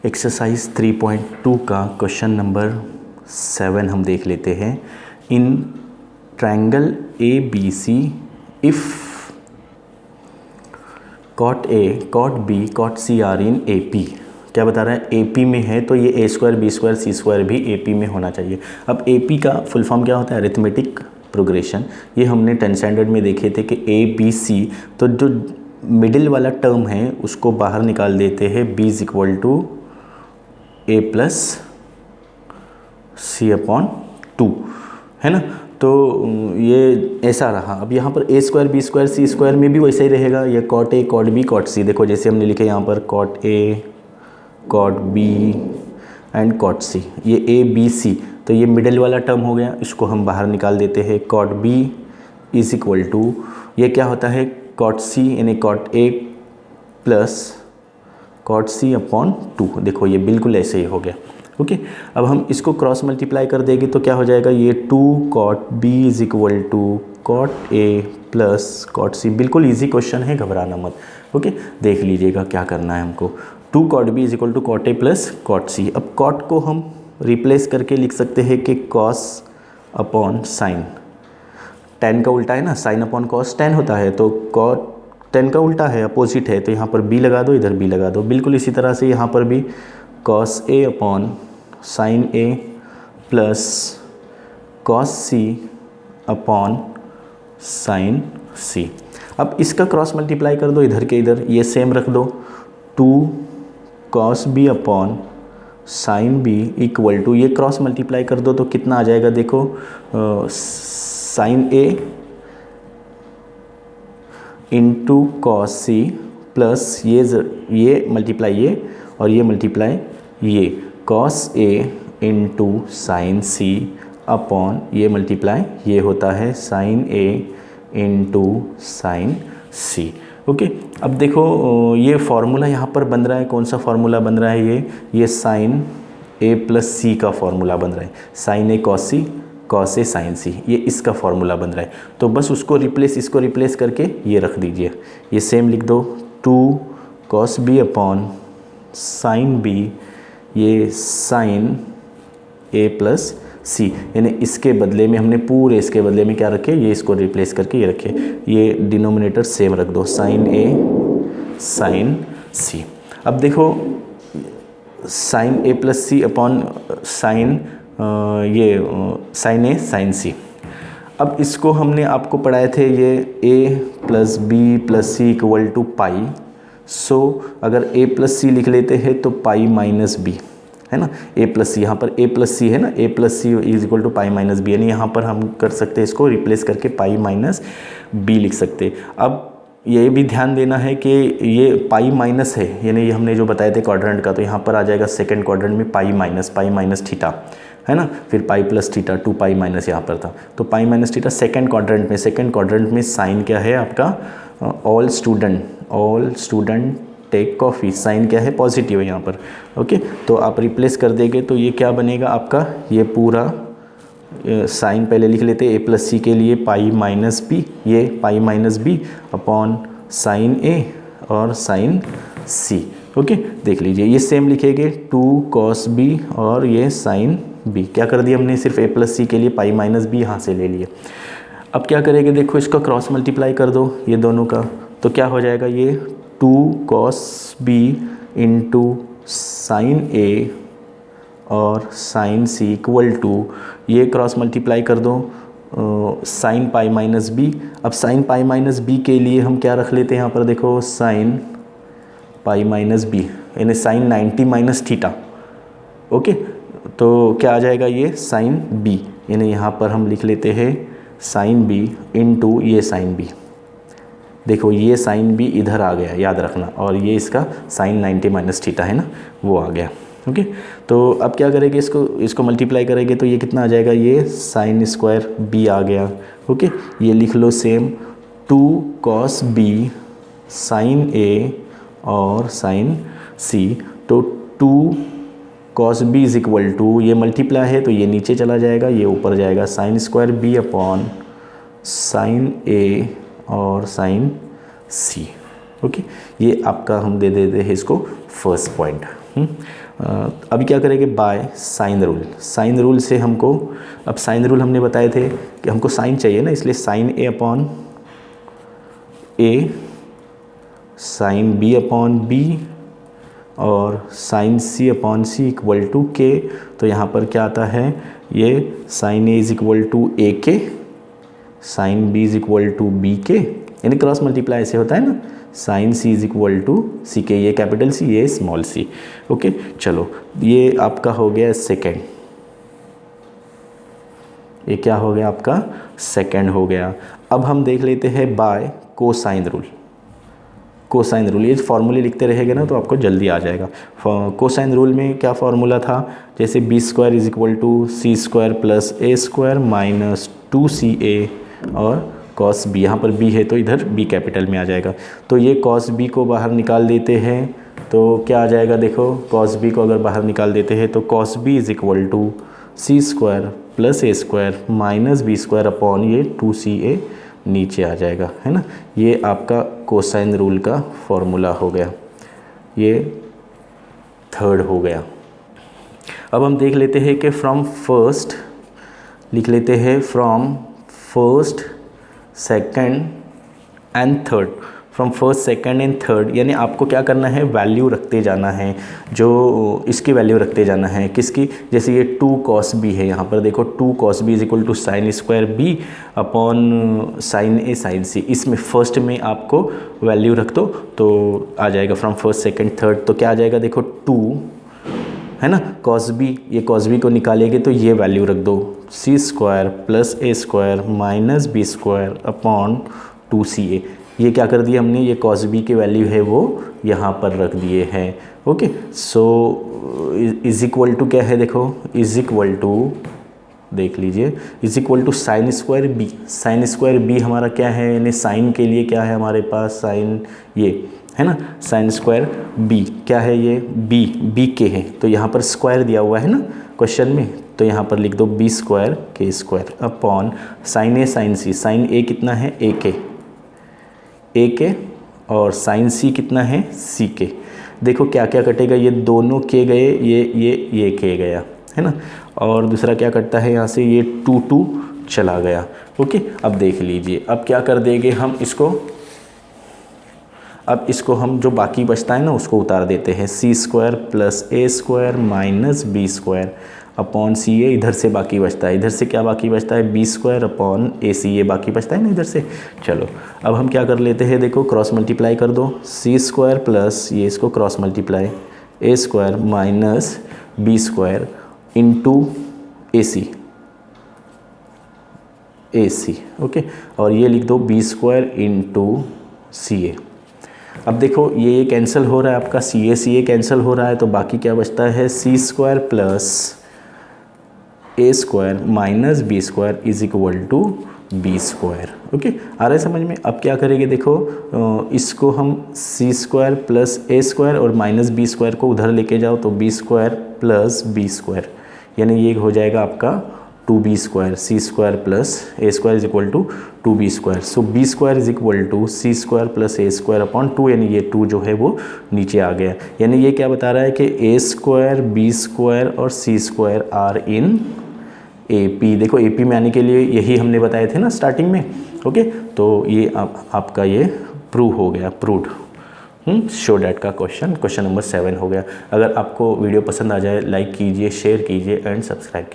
Exercise 3.2 का question number 7 हम देख लेते हैं। In triangle A B C if cot A cot B cot C are in A P, क्या बता रहा है, ए पी में है तो ये ए square B square c square भी ए पी में होना चाहिए। अब ए पी का फुल फॉर्म क्या होता है, अरिथमेटिक प्रोग्रेशन। ये हमने 10th स्टैंडर्ड में देखे थे कि ए बी सी, तो जो मिडिल वाला टर्म है उसको बाहर निकाल देते हैं, b is equal to a plus C upon 2, है ना। तो ये ऐसा रहा। अब यहाँ पर a square B square c square में भी वैसा ही रहेगा, ये cot A cot B cot C. देखो जैसे हमने लिखे यहाँ पर cot A cot B and cot C, ये ए बी सी, तो ये मिडिल वाला टर्म हो गया, इसको हम बाहर निकाल देते हैं। Cot B is equal to, ये क्या होता है, कॉट सी यानी cot A plus cot C upon 2। देखो ये बिल्कुल ऐसे ही हो गया। ओके, अब हम इसको क्रॉस मल्टीप्लाई कर देंगे तो क्या हो जाएगा, ये 2 cot B is equal to cot A plus cot C. बिल्कुल इजी क्वेश्चन है, घबराना मत। ओके, देख लीजिएगा क्या करना है हमको। 2 cot B is equal to cot A plus cot C. अब कॉट को हम रिप्लेस करके लिख सकते हैं कि कॉस अपॉन साइन। टेन का उल्टा है ना, साइन अपॉन कॉस 10 होता है, तो कॉट 10 का उल्टा है, अपोजिट है, तो यहाँ पर b लगा दो, इधर b लगा दो। बिल्कुल इसी तरह से यहाँ पर भी cos A upon sine A plus cos C upon sign C. अब इसका क्रॉस मल्टीप्लाई कर दो इधर के इधर, ये सेम रख दो। 2 cos B upon sine B equal to, ये क्रॉस मल्टीप्लाई कर दो तो कितना आ जाएगा, देखो sine A into cos C plus ये मल्टीप्लाई ये और ये मल्टीप्लाई ये, cos A into sine C upon ये मल्टीप्लाई ये होता है sine A into sine C. Okay, अब देखो ये फार्मूला यहाँ पर बन रहा है, कौन सा फार्मूला बन रहा है, ये साइन ए प्लस सी का फार्मूला बन रहा है। Sine A cos C cos A sine सी, ये इसका फार्मूला बन रहा है। तो बस उसको इसको रिप्लेस करके ये रख दीजिए, ये सेम लिख दो। 2 cos B upon sine B, ये साइन ए प्लस सी, यानी इसके बदले में हमने पूरे इसके बदले में क्या रखे, ये इसको रिप्लेस करके ये रखे, ये डिनोमिनेटर सेम रख दो, साइन ए साइन सी। अब देखो sine A plus C upon sine ये साइन ए साइन सी। अब इसको हमने आपको पढ़ाए थे, ये a plus B plus C equal to pi. So अगर a प्लस सी लिख लेते हैं तो पाई माइनस बी, है ना। a प्लस सी, यहाँ पर a प्लस सी है ना, a plus C is equal to pi minus B, यानी यहाँ पर हम कर सकते हैं इसको रिप्लेस करके पाई माइनस बी लिख सकते। अब ये भी ध्यान देना है कि ये पाई माइनस है, यानी ये हमने जो बताए थे क्वाड्रेंट का, तो यहाँ पर आ जाएगा सेकंड क्वाड्रेंट में पाई माइनस थीटा, है ना। फिर pi plus theta, 2 pi minus यहाँ पर था, तो pi minus theta second quadrant में साइन क्या है आपका, all student take coffee, sine क्या है, पॉजिटिव है यहाँ पर। ओके, तो आप रिप्लेस कर देंगे तो ये क्या बनेगा आपका, ये पूरा साइन पहले लिख लेते ए प्लस सी के लिए पाई माइनस बी, ये pi minus B upon sine A और साइन सी। ओके, देख लीजिए ये सेम लिखेंगे, 2 कॉस बी और ये साइन बी। क्या कर दिया हमने, सिर्फ ए प्लस सी के लिए पाई माइनस बी यहाँ से ले लिए। अब क्या करेंगे, देखो इसका क्रॉस मल्टीप्लाई कर दो ये दोनों का, तो क्या हो जाएगा, ये 2 cos B into sine A और साइन सी इक्वल टू, ये क्रॉस मल्टीप्लाई कर दो साइन पाई माइनस बी। अब साइन पाई माइनस बी के लिए हम क्या रख लेते हैं यहाँ पर, देखो साइन पाई माइनस बी यानी साइन 90 माइनस थीटा। ओके, तो क्या आ जाएगा, ये साइन बी, यानी यहाँ पर हम लिख लेते हैं साइन बी इंटू ये साइन बी। देखो ये साइन बी इधर आ गया, याद रखना, और ये इसका साइन 90 माइनस थीटा है ना, वो आ गया। ओके, तो अब क्या करेंगे, इसको मल्टीप्लाई करेंगे तो ये कितना आ जाएगा, ये साइन स्क्वायर बी आ गया। ओके, ये लिख लो same, 2 cos B sine A और साइन सी, तो 2 cos B is equal to, ये मल्टीप्लाई है तो ये नीचे चला जाएगा, ये ऊपर जाएगा, sine square B upon sine A और साइन सी। ओके, ये आपका हम दे देते हैं इसको फर्स्ट पॉइंट। अभी क्या करेंगे, by sine rule. Sine rule से हमको, अब साइन रूल हमने बताए थे कि हमको साइन चाहिए ना, इसलिए sine A upon A, sine B upon B और sine C upon C equal to K. तो यहाँ पर क्या आता है, ये sine A is equal to A K, sine B is equal to B K, यानी क्रॉस मल्टीप्लाई ऐसे होता है ना, sine C is equal to C K, ये कैपिटल सी ये स्मॉल सी। ओके चलो, ये आपका हो गया सेकेंड, ये क्या हो गया आपका सेकेंड हो गया। अब हम देख लेते हैं by cosine rule. Cosine rule, ये फॉर्मूले लिखते रहेंगे ना तो आपको जल्दी आ जाएगा। कोसाइन रूल में क्या फॉर्मूला था, जैसे b square is equal to c square plus A square minus 2ca और कॉस बी, यहाँ पर बी है तो इधर बी कैपिटल में आ जाएगा। तो ये कॉस बी को बाहर निकाल देते हैं तो क्या आ जाएगा, देखो कॉस बी को अगर बाहर निकाल देते हैं तो cos B is equal to c square plus A square minus B square upon ये 2ca नीचे आ जाएगा, है ना। ये आपका कोसाइन रूल का फॉर्मूला हो गया, ये थर्ड हो गया। अब हम देख लेते हैं कि फ्रॉम फर्स्ट, लिख लेते हैं from first second and third, from first second and third, यानी आपको क्या करना है, वैल्यू रखते जाना है, जो इसकी वैल्यू रखते जाना है, किसकी, जैसे ये 2 cos b है, यहाँ पर देखो 2 cos b is equal to sine square B upon sine A sine C, इसमें फर्स्ट में आपको वैल्यू रख दो तो आ जाएगा फ्रॉम फर्स्ट सेकंड थर्ड। तो क्या आ जाएगा, देखो 2 है ना, cos b, ये cos b को निकालेंगे तो ये वैल्यू रख दो, सी स्क्वायर प्लस ए square minus B square upon 2ca। ये क्या कर दिया हमने, ये cos b की वैल्यू है वो यहाँ पर रख दिए हैं। Okay so is equal to क्या है, देखो इज इक्वल टू, देख लीजिए, is equal to sine square B. Sine square B हमारा क्या है, यानी साइन के लिए क्या है हमारे पास, साइन ये है ना, साइन स्क्वायर बी क्या है, ये बी के है, तो यहाँ पर स्क्वायर दिया हुआ है ना क्वेश्चन में, तो यहाँ पर लिख दो बी स्क्वायर के square upon sine A sine C. Sign ए कितना है, ए के और साइन सी कितना है, सी के। देखो क्या क्या कटेगा, ये दोनों के गए, ये के गया, है ना, और दूसरा क्या कटता है यहाँ से, ये 2 चला गया। ओके अब देख लीजिए, अब क्या कर देंगे हम इसको, अब इसको हम जो बाकी बचता है ना उसको उतार देते हैं, C square plus A square minus B square upon C A, इधर से बाकी बचता है, इधर से क्या बाकी बचता है, बी स्क्वायर अपॉन ए सी, ये बाकी बचता है ना इधर से। चलो अब हम क्या कर लेते हैं, देखो क्रॉस मल्टीप्लाई कर दो, सी स्क्वायर प्लस ये इसको cross multiply A square minus B square into A C, okay, और ये लिख दो B square into C A. अब देखो ये कैंसिल हो रहा है, आपका सी ए कैंसिल हो रहा है, तो बाकी क्या बचता है, C square plus A square minus B square is equal to B square. Okay आ रहा है समझ में। अब क्या करेंगे, देखो इसको हम सी स्क्वायर प्लस ए स्क्वायर और माइनस बी स्क्वायर को उधर लेके जाओ तो b square plus b square, यानी ये हो जाएगा आपका 2b square, c square plus A square is equal to 2b square. So b square is equal to c square plus A square upon 2, यानी ये 2 जो है वो नीचे आ गया। यानी ये क्या बता रहा है कि ए स्क्वायर बी स्क्वायर और C square are in A P. देखो ए पी में आने के लिए यही हमने बताए थे ना स्टार्टिंग में। ओके तो ये आपका ये प्रूव हो गया, प्रूव्ड। शो डैट का क्वेश्चन नंबर 7 हो गया। अगर आपको वीडियो पसंद आ जाए लाइक कीजिए, शेयर कीजिए एंड सब्सक्राइब कीजिए।